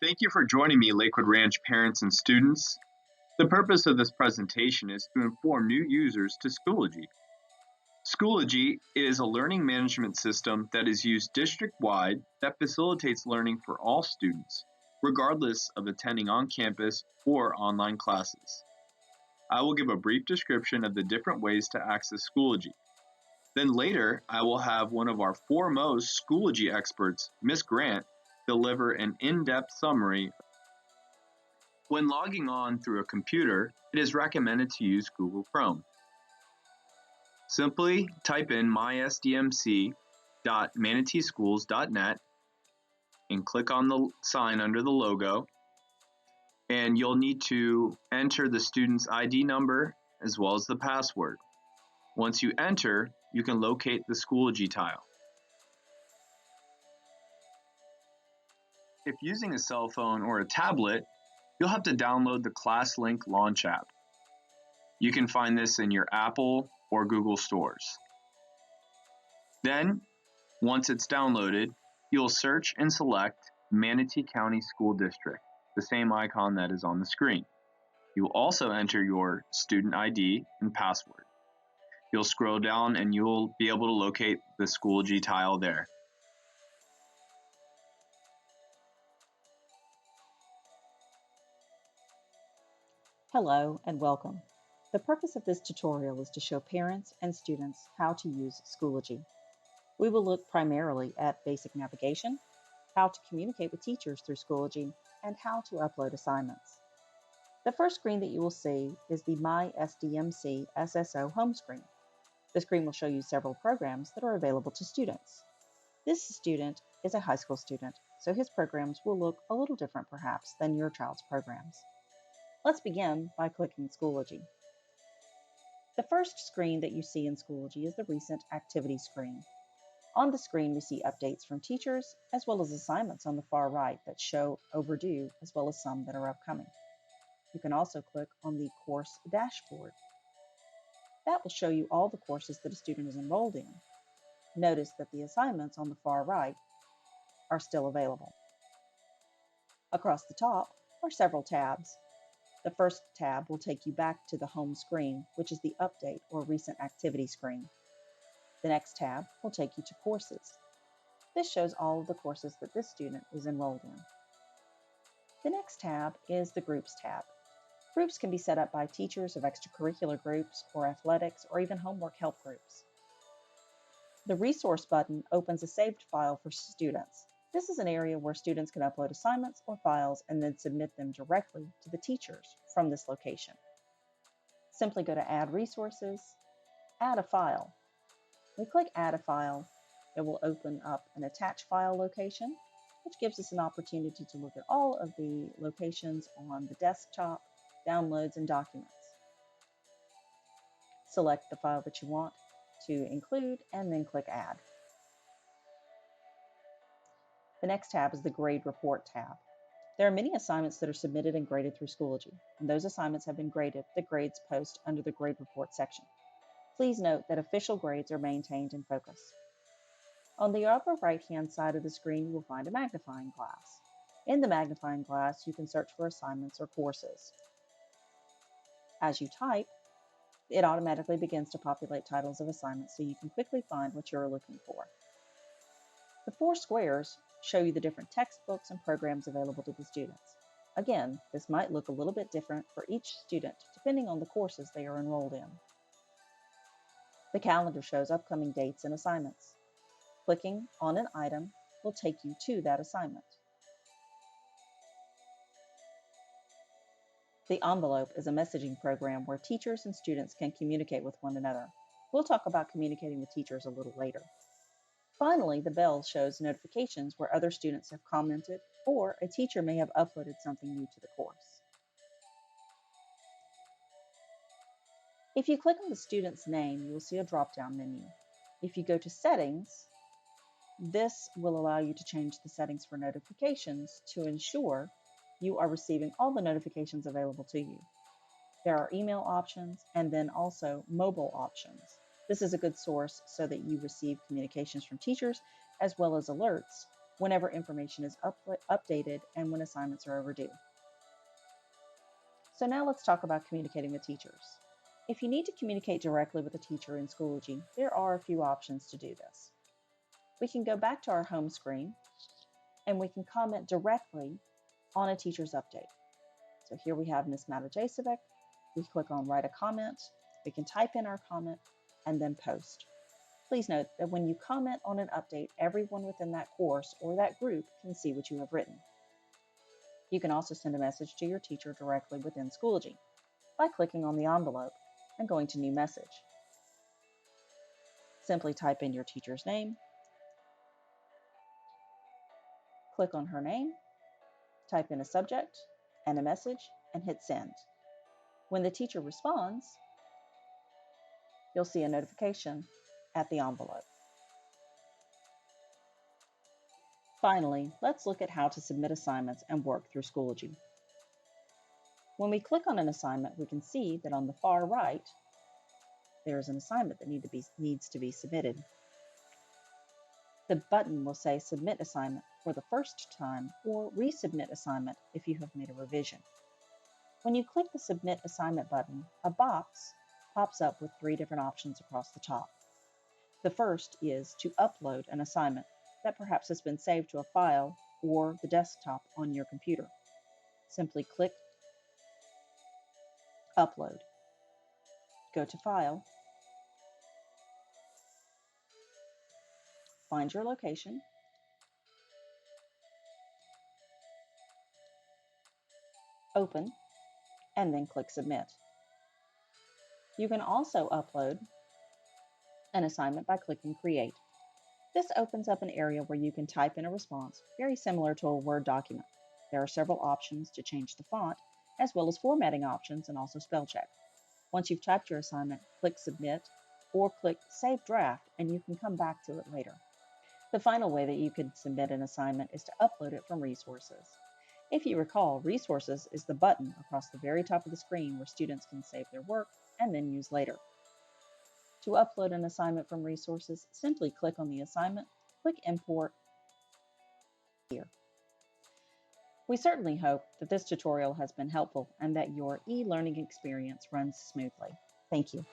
Thank you for joining me, Lakewood Ranch parents and students. The purpose of this presentation is to inform new users to Schoology. Schoology is a learning management system that is used district-wide that facilitates learning for all students, regardless of attending on campus or online classes. I will give a brief description of the different ways to access Schoology. Then later, I will have one of our foremost Schoology experts, Ms. Grant, deliver an in-depth summary. When logging on through a computer, it is recommended to use Google Chrome. Simply type in mysdmc.manateeschools.net and click on the sign under the logo, and you'll need to enter the student's ID number as well as the password. Once you enter, you can locate the Schoology tile. If using a cell phone or a tablet, you'll have to download the ClassLink Launch app. You can find this in your Apple or Google stores. Then, once it's downloaded, you'll search and select Manatee County School District, the same icon that is on the screen. You'll also enter your student ID and password. You'll scroll down and you'll be able to locate the Schoology tile there. Hello and welcome. The purpose of this tutorial is to show parents and students how to use Schoology. We will look primarily at basic navigation, how to communicate with teachers through Schoology, and how to upload assignments. The first screen that you will see is the My SDMC SSO home screen. The screen will show you several programs that are available to students. This student is a high school student, so his programs will look a little different perhaps than your child's programs. Let's begin by clicking Schoology. The first screen that you see in Schoology is the Recent Activities screen. On the screen, we see updates from teachers, as well as assignments on the far right that show overdue, as well as some that are upcoming. You can also click on the Course Dashboard. That will show you all the courses that a student is enrolled in. Notice that the assignments on the far right are still available. Across the top are several tabs. The first tab will take you back to the home screen, which is the Update or Recent Activity screen. The next tab will take you to Courses. This shows all of the courses that this student is enrolled in. The next tab is the Groups tab. Groups can be set up by teachers of extracurricular groups or athletics or even homework help groups. The Resource button opens a saved file for students. This is an area where students can upload assignments or files and then submit them directly to the teachers from this location. Simply go to Add Resources, Add a File. When we click Add a File, it will open up an Attach File location, which gives us an opportunity to look at all of the locations on the desktop, downloads, and documents. Select the file that you want to include and then click Add. The next tab is the Grade Report tab. There are many assignments that are submitted and graded through Schoology. When those assignments have been graded, the grades post under the Grade Report section. Please note that official grades are maintained in focus. On the upper right-hand side of the screen, you will find a magnifying glass. In the magnifying glass, you can search for assignments or courses. As you type, it automatically begins to populate titles of assignments so you can quickly find what you're looking for. The four squares show you the different textbooks and programs available to the students. Again, this might look a little bit different for each student depending on the courses they are enrolled in. The calendar shows upcoming dates and assignments. Clicking on an item will take you to that assignment. The envelope is a messaging program where teachers and students can communicate with one another. We'll talk about communicating with teachers a little later. Finally, the bell shows notifications where other students have commented or a teacher may have uploaded something new to the course. If you click on the student's name, you will see a drop-down menu. If you go to Settings, this will allow you to change the settings for notifications to ensure you are receiving all the notifications available to you. There are email options and then also mobile options. This is a good source so that you receive communications from teachers as well as alerts whenever information is updated and when assignments are overdue. So now let's talk about communicating with teachers. If you need to communicate directly with a teacher in Schoology, there are a few options to do this. We can go back to our home screen and we can comment directly on a teacher's update. So here we have Ms. Matajasevic. We click on write a comment. We can type in our comment and then post. Please note that when you comment on an update, everyone within that course or that group can see what you have written. You can also send a message to your teacher directly within Schoology by clicking on the envelope and going to New Message. Simply type in your teacher's name, click on her name, type in a subject and a message, and hit send. When the teacher responds, you'll see a notification at the envelope. Finally, let's look at how to submit assignments and work through Schoology. When we click on an assignment, we can see that on the far right, there is an assignment that needs to be submitted. The button will say Submit Assignment for the first time or Resubmit Assignment if you have made a revision. When you click the Submit Assignment button, a box pops up with 3 different options across the top. The first is to upload an assignment that perhaps has been saved to a file or the desktop on your computer. Simply click Upload. Go to File, find your location, open, and then click Submit. You can also upload an assignment by clicking Create. This opens up an area where you can type in a response, very similar to a Word document. There are several options to change the font, as well as formatting options and also spell check. Once you've typed your assignment, click Submit or click Save Draft, and you can come back to it later. The final way that you can submit an assignment is to upload it from Resources. If you recall, Resources is the button across the very top of the screen where students can save their work and then use later. To upload an assignment from Resources, simply click on the assignment, click Import here. We certainly hope that this tutorial has been helpful and that your e-learning experience runs smoothly. Thank you.